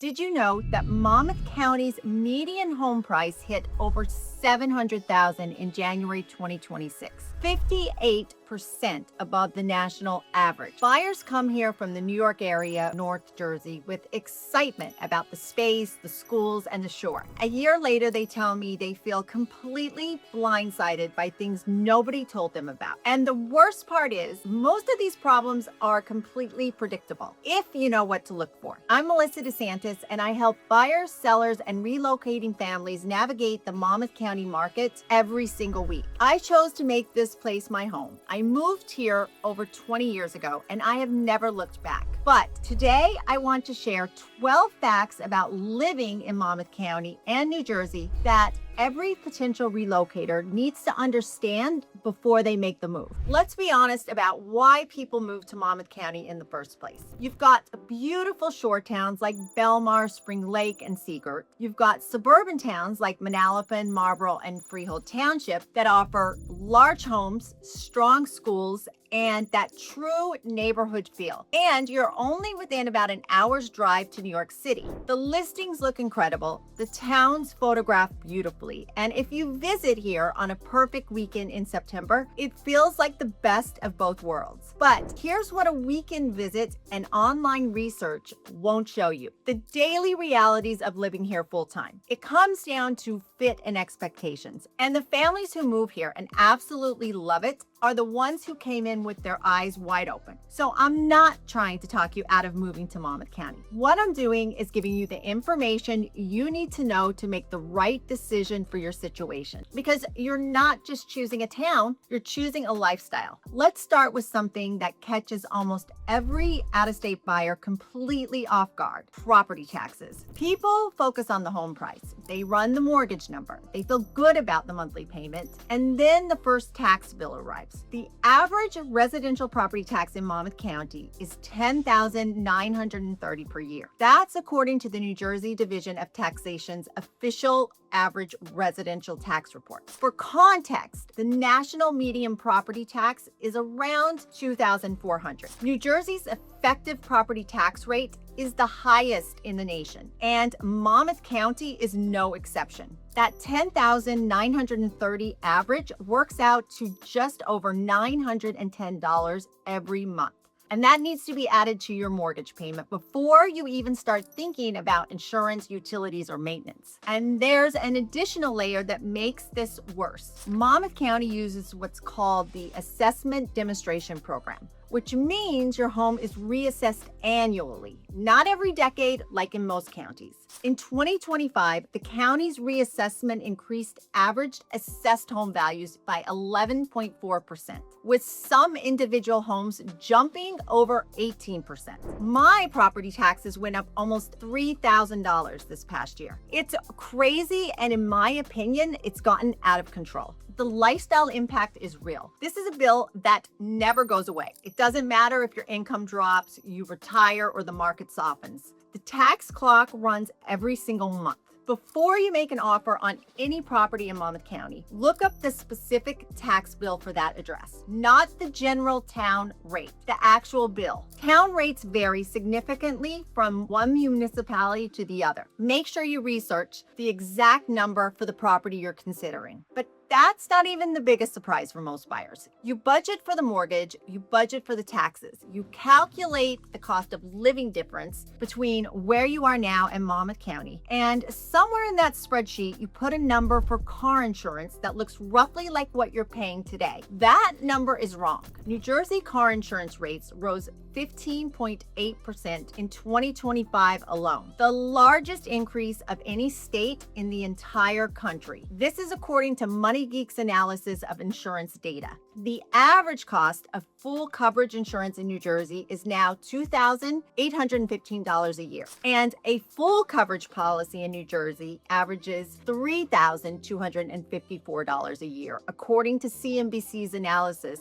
Did you know that Monmouth County's median home price hit over $700,000 in January 2026, 58% above the national average? Buyers come here from the New York area, North Jersey, with excitement about the space, the schools, and the shore. A year later, they tell me they feel completely blindsided by things nobody told them about. And the worst part is, most of these problems are completely predictable, if you know what to look for. I'm Melissa DeSantis, and I help buyers, sellers, and relocating families navigate the Monmouth County market every single week. I chose to make this place my home. I moved here over 20 years ago, and I have never looked back. But today, I want to share 12 facts about living in Monmouth County and New Jersey that every potential relocator needs to understand before they make the move. Let's be honest about why people move to Monmouth County in the first place. You've got beautiful shore towns like Belmar, Spring Lake, and Seagirt. You've got suburban towns like Manalapan, Marlboro, and Freehold Township that offer large homes, strong schools, and that true neighborhood feel. And you're only within about an hour's drive to New York City. The listings look incredible. The towns photograph beautifully. And if you visit here on a perfect weekend in September, it feels like the best of both worlds. But here's what a weekend visit and online research won't show you: the daily realities of living here full time. It comes down to fit and expectations. And the families who move here and absolutely love it are the ones who came in with their eyes wide open. So I'm not trying to talk you out of moving to Monmouth County. What I'm doing is giving you the information you need to know to make the right decision for your situation. Because you're not just choosing a town, you're choosing a lifestyle. Let's start with something that catches almost every out-of-state buyer completely off guard: property taxes. People focus on the home price. They run the mortgage number. They feel good about the monthly payment. And then the first tax bill arrives. The average residential property tax in Monmouth County is $10,930 per year. That's according to the New Jersey Division of Taxation's official average residential tax report. For context, the national median property tax is around $2,400. New Jersey's effective property tax rate is the highest in the nation, and Monmouth County is no exception. That $10,930 average works out to just over $910 every month. And that needs to be added to your mortgage payment before you even start thinking about insurance, utilities, or maintenance. And there's an additional layer that makes this worse. Monmouth County uses what's called the Assessment Demonstration Program, which means your home is reassessed annually, not every decade like in most counties. In 2025, the county's reassessment increased average assessed home values by 11.4%, with some individual homes jumping over 18%. My property taxes went up almost $3,000 this past year. It's crazy, and in my opinion, it's gotten out of control. The lifestyle impact is real. This is a bill that never goes away. It doesn't matter if your income drops, you retire, or the market softens. The tax clock runs every single month. Before you make an offer on any property in Monmouth County, look up the specific tax bill for that address, not the general town rate, the actual bill. Town rates vary significantly from one municipality to the other. Make sure you research the exact number for the property you're considering. But that's not even the biggest surprise for most buyers. You budget for the mortgage, you budget for the taxes, you calculate the cost of living difference between where you are now and Monmouth County, and somewhere in that spreadsheet, you put a number for car insurance that looks roughly like what you're paying today. That number is wrong. New Jersey car insurance rates rose 15.8% in 2025 alone, the largest increase of any state in the entire country. This is according to MoneyGeek's analysis of insurance data. The average cost of full coverage insurance in New Jersey is now $2,815 a year, and a full coverage policy in New Jersey averages $3,254 a year, according to CNBC's analysis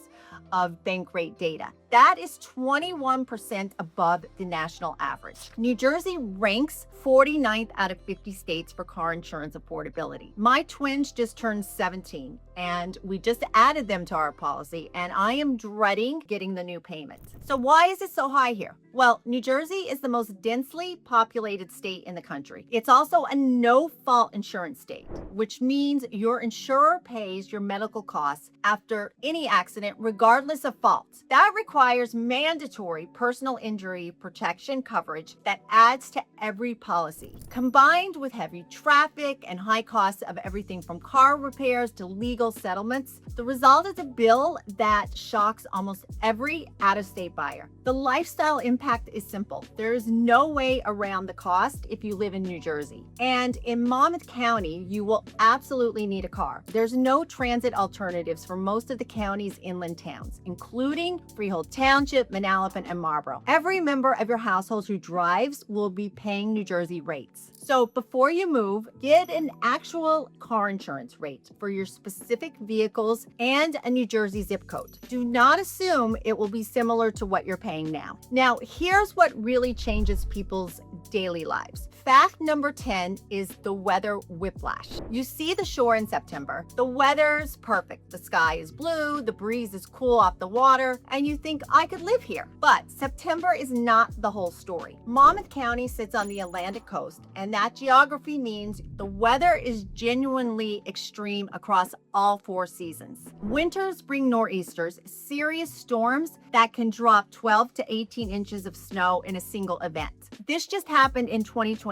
of bank rate data. That is 21% above the national average. New Jersey ranks 49th out of 50 states for car insurance affordability. My twins just turned 17, and we just added them to our policy, and I am dreading getting the new payment. So why is it so high here? Well, New Jersey is the most densely populated state in the country. It's also a no-fault insurance state, which means your insurer pays your medical costs after any accident, regardless of fault. That requires mandatory personal injury protection coverage that adds to every policy. Combined with heavy traffic and high costs of everything from car repairs to legal settlements, the result is a bill that shocks almost every out-of-state buyer. The lifestyle impact is simple. There is no way around the cost if you live in New Jersey. And in Monmouth County, you will absolutely need a car. There's no transit alternatives for most of the county's inland towns, including Freehold Township, Manalapan, and Marlboro. Every member of your household who drives will be paying New Jersey rates. So before you move, get an actual car insurance rate for your specific vehicles and a New Jersey zip code. Do not assume it will be similar to what you're paying now. Now, here's what really changes people's daily lives. Fact number 10 is the weather whiplash. You see the shore in September. The weather's perfect. The sky is blue, the breeze is cool off the water, and you think, I could live here. But September is not the whole story. Monmouth County sits on the Atlantic coast, and that geography means the weather is genuinely extreme across all 4 seasons. Winters bring nor'easters, serious storms that can drop 12 to 18 inches of snow in a single event. This just happened in 2026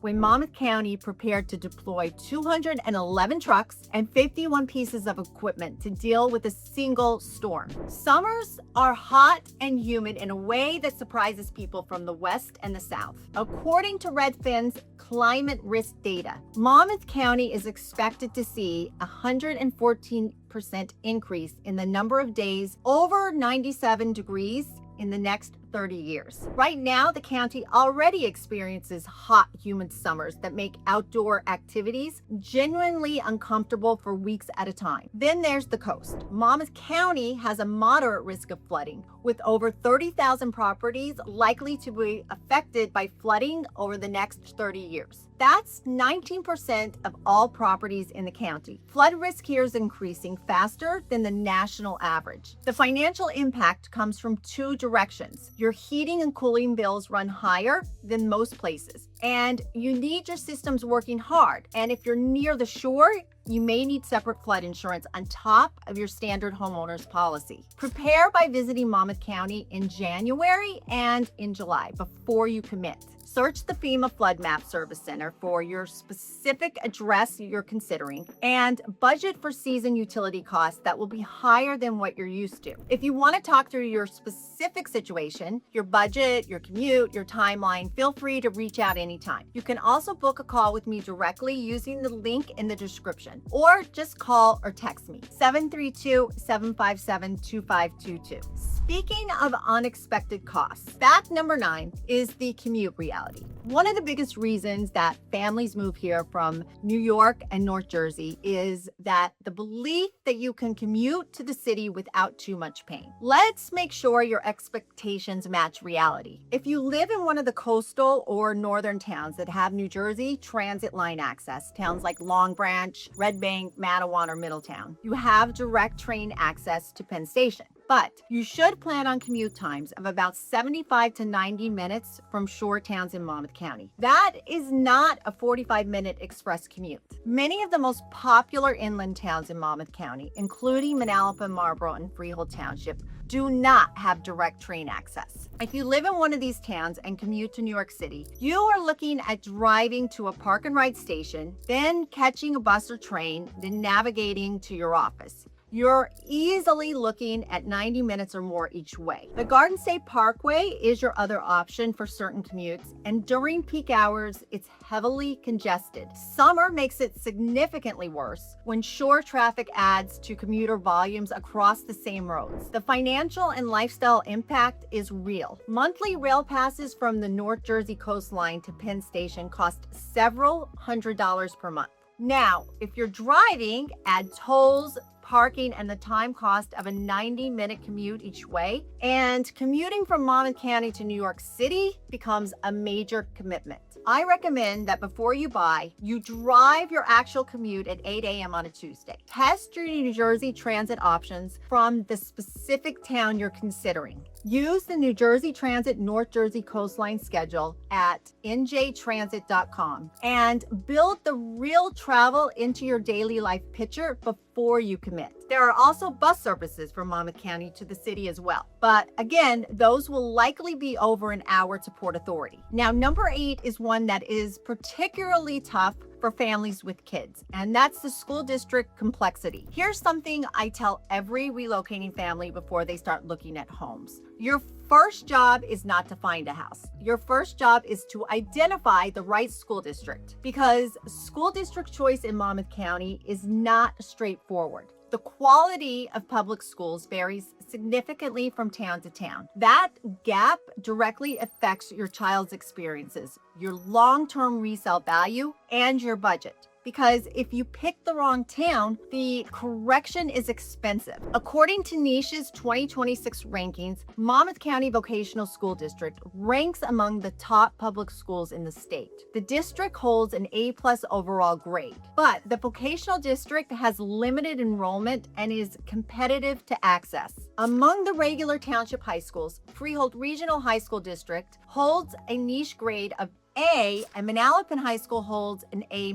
when Monmouth County prepared to deploy 211 trucks and 51 pieces of equipment to deal with a single storm. Summers are hot and humid in a way that surprises people from the west and the south. According to Redfin's climate risk data, Monmouth County is expected to see 114% increase in the number of days over 97 degrees in the next 30 years. Right now, the county already experiences hot, humid summers that make outdoor activities genuinely uncomfortable for weeks at a time. Then there's the coast. Monmouth County has a moderate risk of flooding, with over 30,000 properties likely to be affected by flooding over the next 30 years. That's 19% of all properties in the county. Flood risk here is increasing faster than the national average. The financial impact comes from 2 directions. Your heating and cooling bills run higher than most places, and you need your systems working hard. And if you're near the shore, you may need separate flood insurance on top of your standard homeowner's policy. Prepare by visiting Monmouth County in January and in July before you commit. Search the FEMA Flood Map Service Center for your specific address you're considering and budget for season utility costs that will be higher than what you're used to. If you want to talk through your specific situation, your budget, your commute, your timeline, feel free to reach out anytime. You can also book a call with me directly using the link in the description, or just call or text me 732-757-2522. Speaking of unexpected costs, fact number 9 is the commute reality. One of the biggest reasons that families move here from New York and North Jersey is that the belief that you can commute to the city without too much pain. Let's make sure your expectations match reality. If you live in one of the coastal or northern towns that have New Jersey transit line access, towns like Long Branch, Red Bank, Manalapan, or Middletown, you have direct train access to Penn Station. But you should plan on commute times of about 75 to 90 minutes from shore towns in Monmouth County. That is not a 45-minute express commute. Many of the most popular inland towns in Monmouth County, including Manalapan, Marlboro, and Freehold Township, do not have direct train access. If you live in one of these towns and commute to New York City, you are looking at driving to a park and ride station, then catching a bus or train, then navigating to your office. You're easily looking at 90 minutes or more each way. The Garden State Parkway is your other option for certain commutes, and during peak hours, it's heavily congested. Summer makes it significantly worse when shore traffic adds to commuter volumes across the same roads. The financial and lifestyle impact is real. Monthly rail passes from the North Jersey coastline to Penn Station cost several $100s per month. Now, if you're driving, add tolls, parking, and the time cost of a 90-minute commute each way, and commuting from Monmouth County to New York City becomes a major commitment. I recommend that before you buy, you drive your actual commute at 8 a.m. on a Tuesday. Test your New Jersey transit options from the specific town you're considering. Use the New Jersey Transit North Jersey Coastline schedule at njtransit.com and build the real travel into your daily life picture before you commit. There are also bus services from Monmouth County to the city as well. But again, those will likely be over an hour to Port Authority. Now, number 8 is one that is particularly tough for families with kids, and that's the school district complexity. Here's something I tell every relocating family before they start looking at homes. Your first job is not to find a house. Your first job is to identify the right school district, because school district choice in Monmouth County is not straightforward. The quality of public schools varies significantly from town to town. That gap directly affects your child's experiences, your long-term resale value, and your budget. Because if you pick the wrong town, the correction is expensive. According to Niche's 2026 rankings, Monmouth County Vocational School District ranks among the top public schools in the state. The district holds an A+ overall grade, but the vocational district has limited enrollment and is competitive to access. Among the regular township high schools, Freehold Regional High School District holds a niche grade of A, and Manalapan High School holds an A-,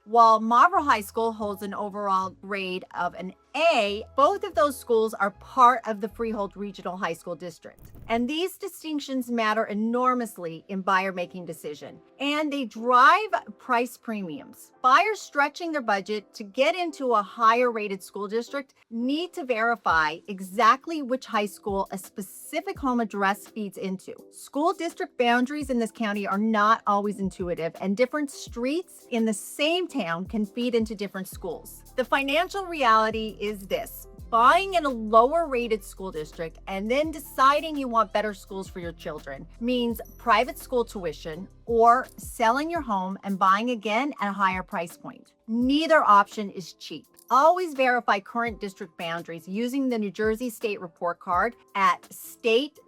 while Marlboro High School holds an overall grade of an A. Both of those schools are part of the Freehold Regional High School District. And these distinctions matter enormously in buyer-making decision, and they drive price premiums. Buyers stretching their budget to get into a higher-rated school district need to verify exactly which high school a specific home address feeds into. School district boundaries in this county are not always intuitive, and different streets in the same town can feed into different schools. The financial reality is this: buying in a lower rated school district and then deciding you want better schools for your children means private school tuition or selling your home and buying again at a higher price point. Neither option is cheap. Always verify current district boundaries using the New Jersey State Report Card at state.nj.us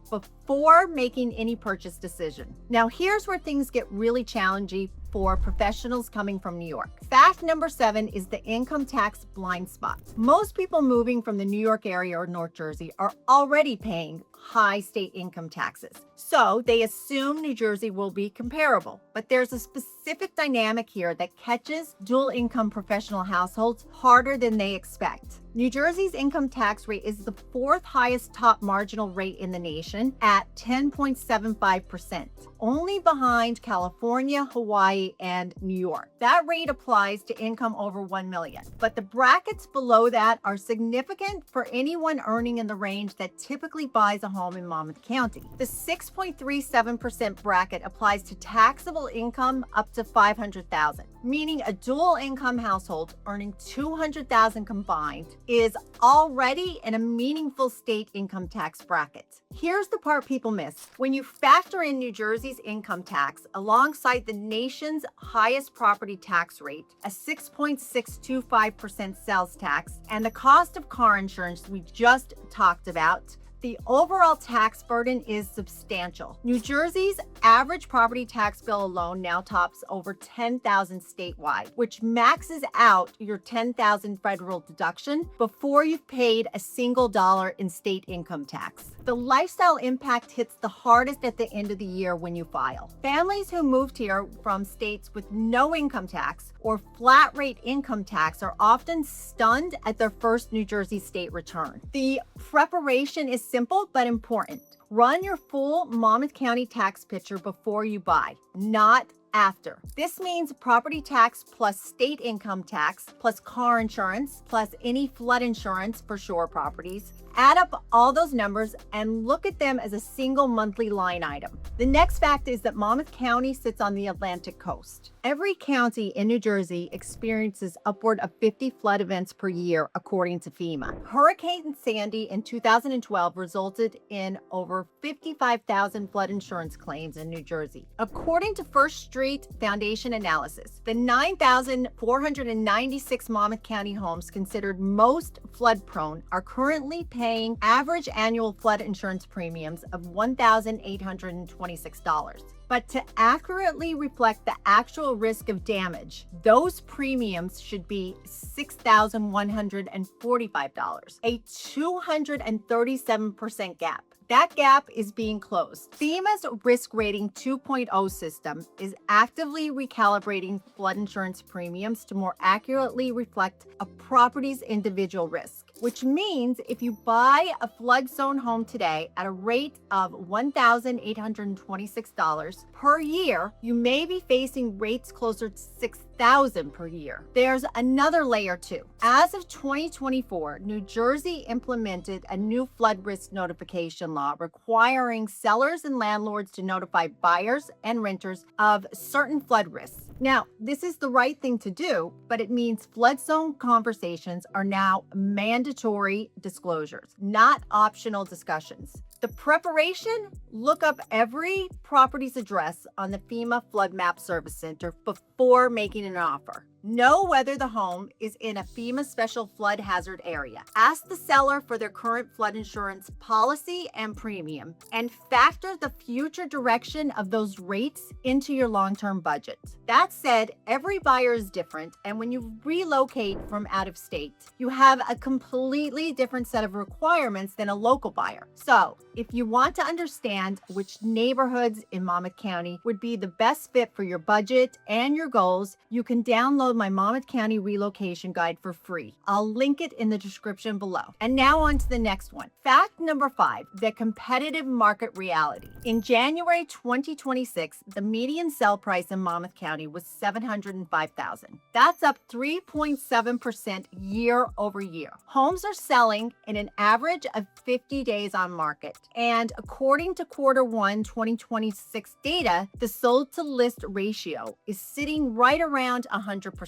before making any purchase decision. Now, here's where things get really challenging for professionals coming from New York. Fact number 7 is the income tax blind spot. Most people moving from the New York area or North Jersey are already paying high state income taxes, so they assume New Jersey will be comparable. But there's a specific dynamic here that catches dual income professional households harder than they expect. New Jersey's income tax rate is the 4th highest top marginal rate in the nation at 10.75%, only behind California, Hawaii, and New York. That rate applies to income over $1 million, but the brackets below that are significant for anyone earning in the range that typically buys a home in Monmouth County. The 6.37% bracket applies to taxable income up to $500,000, meaning a dual income household earning $200,000 combined is already in a meaningful state income tax bracket. Here's the part people miss. When you factor in New Jersey's income tax alongside the nation's highest property tax rate, a 6.625% sales tax, and the cost of car insurance we just talked about, the overall tax burden is substantial. New Jersey's average property tax bill alone now tops over $10,000 statewide, which maxes out your $10,000 federal deduction before you've paid a single dollar in state income tax. The lifestyle impact hits the hardest at the end of the year when you file. Families who moved here from states with no income tax or flat rate income tax are often stunned at their first New Jersey state return. The preparation is simple but important. Run your full Monmouth County tax picture before you buy, not after. This means property tax plus state income tax plus car insurance plus any flood insurance for shore properties. Add up all those numbers and look at them as a single monthly line item. The next fact is that Monmouth County sits on the Atlantic coast. Every county in New Jersey experiences upward of 50 flood events per year, according to FEMA. Hurricane Sandy in 2012 resulted in over 55,000 flood insurance claims in New Jersey. According to First Street Street Foundation analysis. The 9,496 Monmouth County homes considered most flood prone are currently paying average annual flood insurance premiums of $1,826. But to accurately reflect the actual risk of damage, those premiums should be $6,145, a 237% gap. That gap is being closed. FEMA's Risk Rating 2.0 system is actively recalibrating flood insurance premiums to more accurately reflect a property's individual risk, which means if you buy a flood zone home today at a rate of $1,826 per year, you may be facing rates closer to $6,000 per year. There's another layer too. As of 2024, New Jersey implemented a new flood risk notification law requiring sellers and landlords to notify buyers and renters of certain flood risks. Now, this is the right thing to do, but it means flood zone conversations are now mandatory disclosures, not optional discussions. The preparation: look up every property's address on the FEMA Flood Map Service Center before making an offer. Know whether the home is in a FEMA special flood hazard area. Ask the seller for their current flood insurance policy and premium, and factor the future direction of those rates into your long-term budget. That said, every buyer is different, and when you relocate from out of state, you have a completely different set of requirements than a local buyer. So, if you want to understand which neighborhoods in Monmouth County would be the best fit for your budget and your goals, you can download my Monmouth County Relocation Guide for free. I'll link it in the description below. And now on to the next one. Fact number 5, the competitive market reality. In January 2026, the median sell price in Monmouth County was $705,000. That's up 3.7% year over year. Homes are selling in an average of 50 days on market. And according to Q1 2026 data, the sold to list ratio is sitting right around 100%,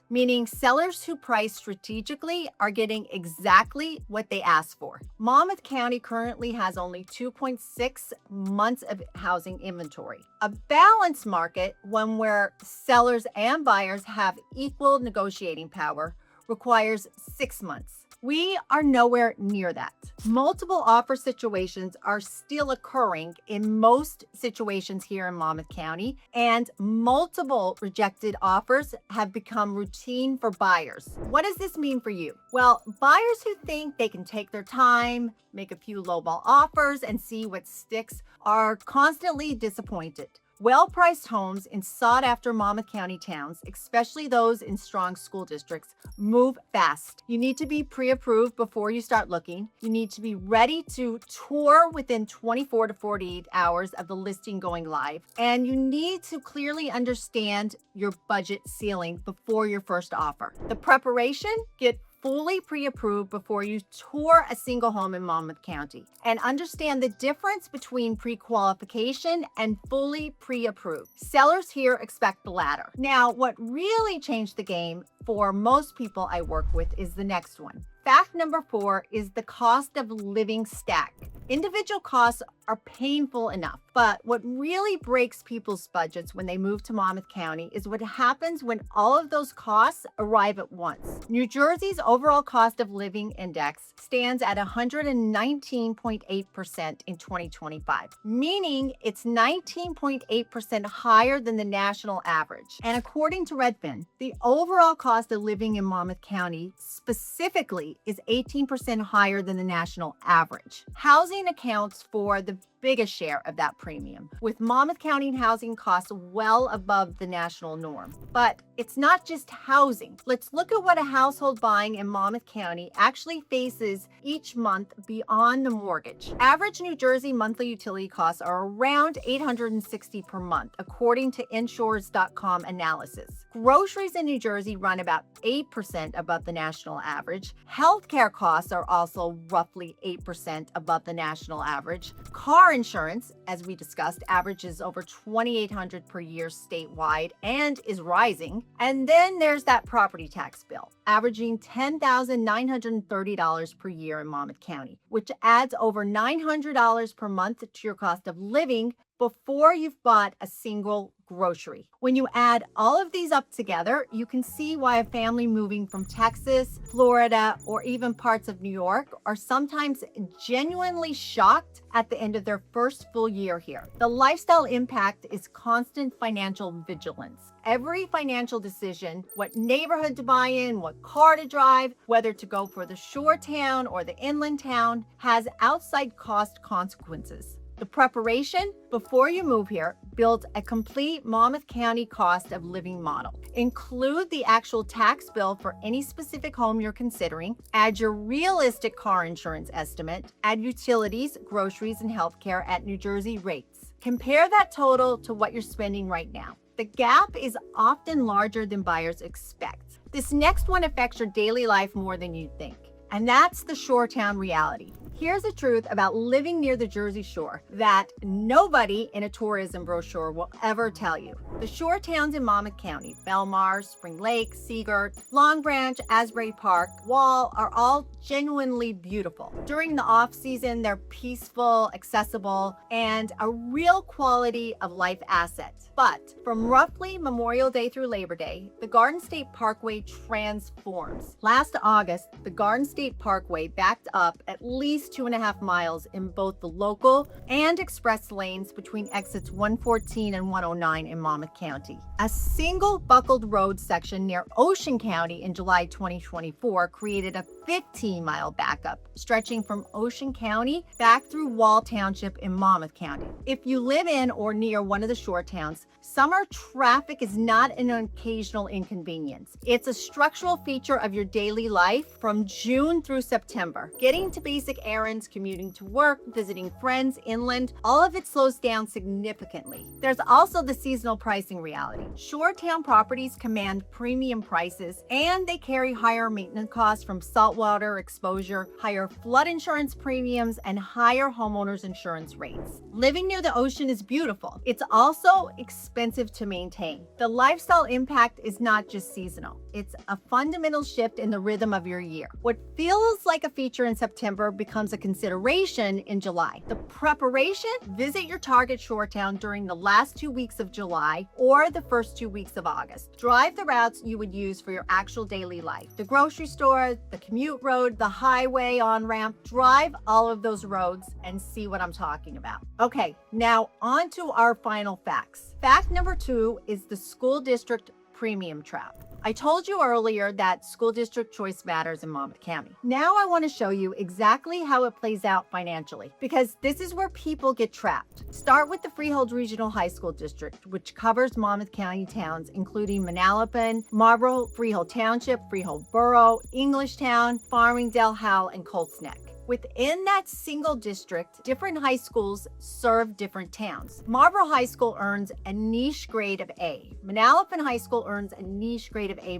meaning sellers who price strategically are getting exactly what they asked for. Monmouth County currently has only 2.6 months of housing inventory. A balanced market, one where sellers and buyers have equal negotiating power, requires 6 months. We are nowhere near that. Multiple offer situations are still occurring in most situations here in Monmouth County, and multiple rejected offers have become routine for buyers. What does this mean for you? Well, buyers who think they can take their time, make a few lowball offers, and see what sticks are constantly disappointed. Well-priced homes in sought-after Monmouth County towns, especially those in strong school districts, move fast. You need to be pre-approved before you start looking. You need to be ready to tour within 24 to 48 hours of the listing going live. And you need to clearly understand your budget ceiling before your first offer. The preparation: get fully pre-approved before you tour a single home in Monmouth County, and understand the difference between pre-qualification and fully pre-approved. Sellers here expect the latter. Now, what really changed the game for most people I work with is the next one. Fact number 4 is the cost of living stack. Individual costs are painful enough, but what really breaks people's budgets when they move to Monmouth County is what happens when all of those costs arrive at once. New Jersey's overall cost of living index stands at 119.8% in 2025, meaning it's 19.8% higher than the national average. And according to Redfin, the overall cost of living in Monmouth County specifically is 18% higher than the national average. Housing accounts for the biggest share of that premium, with Monmouth County housing costs well above the national norm. But it's not just housing. Let's look at what a household buying in Monmouth County actually faces each month beyond the mortgage. Average New Jersey monthly utility costs are around $860 per month, according to Insurers.com analysis. Groceries in New Jersey run about 8% above the national average. Healthcare costs are also roughly 8% above the national average. Car insurance, as we discussed, averages over $2,800 per year statewide and is rising. And then there's that property tax bill, averaging $10,930 per year in Monmouth County, which adds over $900 per month to your cost of living before you've bought a single grocery. When you add all of these up together, you can see why a family moving from Texas, Florida, or even parts of New York are sometimes genuinely shocked at the end of their first full year here. The lifestyle impact is constant financial vigilance. Every financial decision, what neighborhood to buy in, what car to drive, whether to go for the shore town or the inland town, has outside cost consequences. The preparation before you move here builds a complete Monmouth County cost of living model. Include the actual tax bill for any specific home you're considering, add your realistic car insurance estimate, add utilities, groceries, and healthcare at New Jersey rates. Compare that total to what you're spending right now. The gap is often larger than buyers expect. This next one affects your daily life more than you think, and that's the shore town reality. Here's the truth about living near the Jersey Shore that nobody in a tourism brochure will ever tell you. The shore towns in Monmouth County, Belmar, Spring Lake, Seagirt, Long Branch, Asbury Park, Wall are all genuinely beautiful. During the off-season, they're peaceful, accessible, and a real quality of life asset. But from roughly Memorial Day through Labor Day, the Garden State Parkway transforms. Last August, the Garden State Parkway backed up at least 2.5 miles in both the local and express lanes between exits 114 and 109 in Monmouth County. A single buckled road section near Ocean County in July 2024 created a 15-mile backup, stretching from Ocean County back through Wall Township in Monmouth County. If you live in or near one of the shore towns, summer traffic is not an occasional inconvenience. It's a structural feature of your daily life from June through September. Getting to basic errands, commuting to work, visiting friends inland, all of it slows down significantly. There's also the seasonal pricing reality. Shore town properties command premium prices, and they carry higher maintenance costs from saltwater exposure, higher flood insurance premiums, and higher homeowners insurance rates. Living near the ocean is beautiful. It's also expensive to maintain. The lifestyle impact is not just seasonal. It's a fundamental shift in the rhythm of your year. What feels like a feature in September becomes a consideration in July. The preparation, visit your target shore town during the last 2 weeks of July or the first 2 weeks of August. Drive the routes you would use for your actual daily life. The grocery store, the commute road, the highway on-ramp. Drive all of those roads and see what I'm talking about. Okay, now on to our final facts. Fact number 2 is the school district premium trap. I told you earlier that school district choice matters in Monmouth County. Now I want to show you exactly how it plays out financially, because this is where people get trapped. Start with the Freehold Regional High School District, which covers Monmouth County towns, including Manalapan, Marlboro, Freehold Township, Freehold Borough, Englishtown, Farmingdale, Howell, and Colts Neck. Within that single district, different high schools serve different towns. Marlboro High School earns a niche grade of A. Manalapan High School earns a niche grade of A-.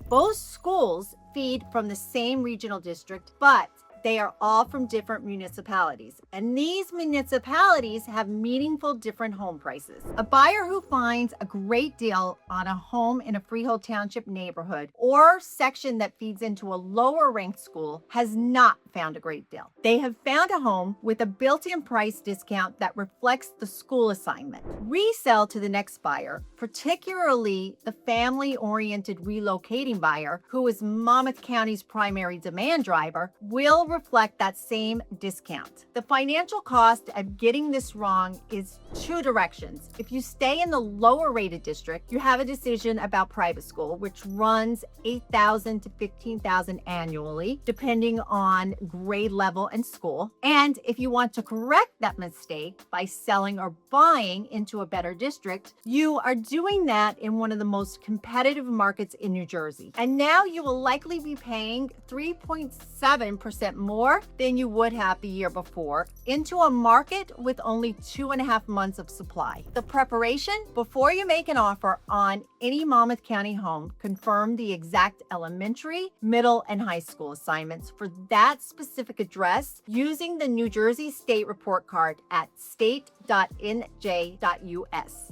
Both schools feed from the same regional district, but they are all from different municipalities, and these municipalities have meaningful different home prices. A buyer who finds a great deal on a home in a Freehold Township neighborhood or section that feeds into a lower ranked school has not found a great deal. They have found a home with a built-in price discount that reflects the school assignment. Resell to the next buyer, particularly the family-oriented relocating buyer, who is Monmouth County's primary demand driver, will reflect that same discount. The financial cost of getting this wrong is 2 directions. If you stay in the lower rated district, you have a decision about private school, which runs $8,000 to $15,000 annually, depending on grade level and school. And if you want to correct that mistake by selling or buying into a better district, you are doing that in one of the most competitive markets in New Jersey. And now you will likely be paying 3.7% more than you would have the year before into a market with only 2.5 months of supply. The preparation before you make an offer on any Monmouth County home, confirm the exact elementary, middle, and high school assignments for that specific address using the New Jersey State Report Card at state.nj.us.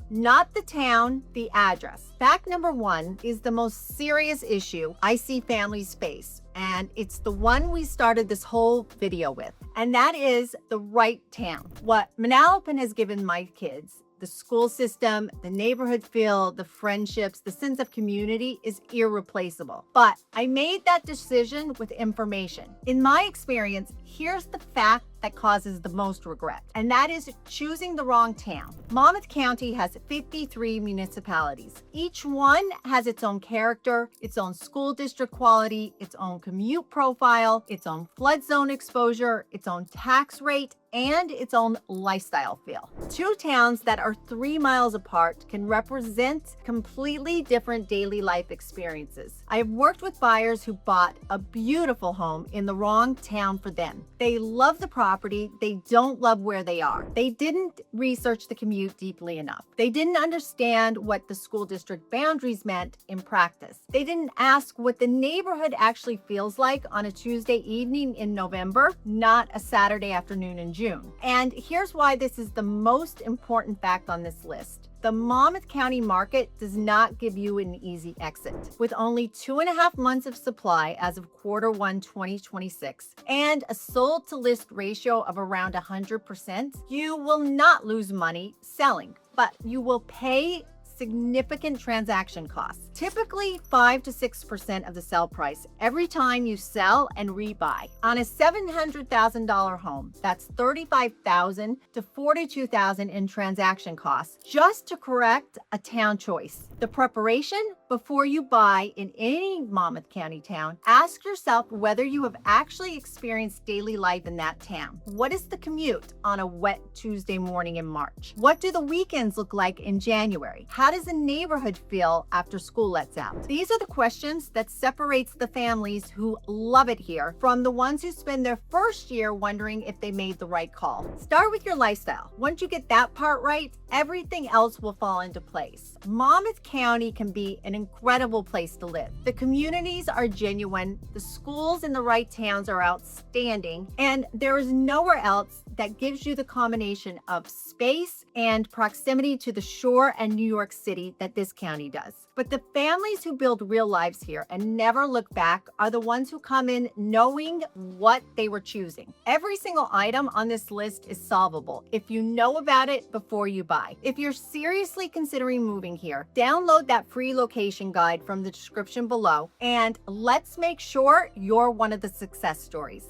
Not the town, the address. Fact number 1 is the most serious issue I see families face, and it's the one we started this whole video with, and that is the right town. What Manalapan has given my kids, The school system, the neighborhood feel, the friendships, the sense of community is irreplaceable. But I made that decision with information. In my experience, here's the fact that causes the most regret, and that is choosing the wrong town. Monmouth County has 53 municipalities. Each one has its own character, its own school district quality, its own commute profile, its own flood zone exposure, its own tax rate, and its own lifestyle feel. Two towns that are 3 miles apart can represent completely different daily life experiences. I have worked with buyers who bought a beautiful home in the wrong town for them. They love the property, they don't love where they are. They didn't research the commute deeply enough. They didn't understand what the school district boundaries meant in practice. They didn't ask what the neighborhood actually feels like on a Tuesday evening in November, not a Saturday afternoon in June. And here's why this is the most important fact on this list. The Monmouth County market does not give you an easy exit. With only 2.5 months of supply as of Q1 2026 and a sold to list ratio of around 100%, you will not lose money selling, but you will pay significant transaction costs, typically 5 to 6% of the sell price every time you sell and rebuy. On a $700,000 home, that's $35,000 to $42,000 in transaction costs just to correct a town choice. The preparation before you buy in any Monmouth County town, ask yourself whether you have actually experienced daily life in that town. What is the commute on a wet Tuesday morning in March? What do the weekends look like in January? How does the neighborhood feel after school lets out? These are the questions that separates the families who love it here from the ones who spend their first year wondering if they made the right call. Start with your lifestyle. Once you get that part right, everything else will fall into place. Monmouth County can be an incredible place to live. The communities are genuine, the schools in the right towns are outstanding, and there is nowhere else that gives you the combination of space and proximity to the shore and New York City that this county does. But the families who build real lives here and never look back are the ones who come in knowing what they were choosing. Every single item on this list is solvable if you know about it before you buy. If you're seriously considering moving here, download that free location guide from the description below, and let's make sure you're one of the success stories.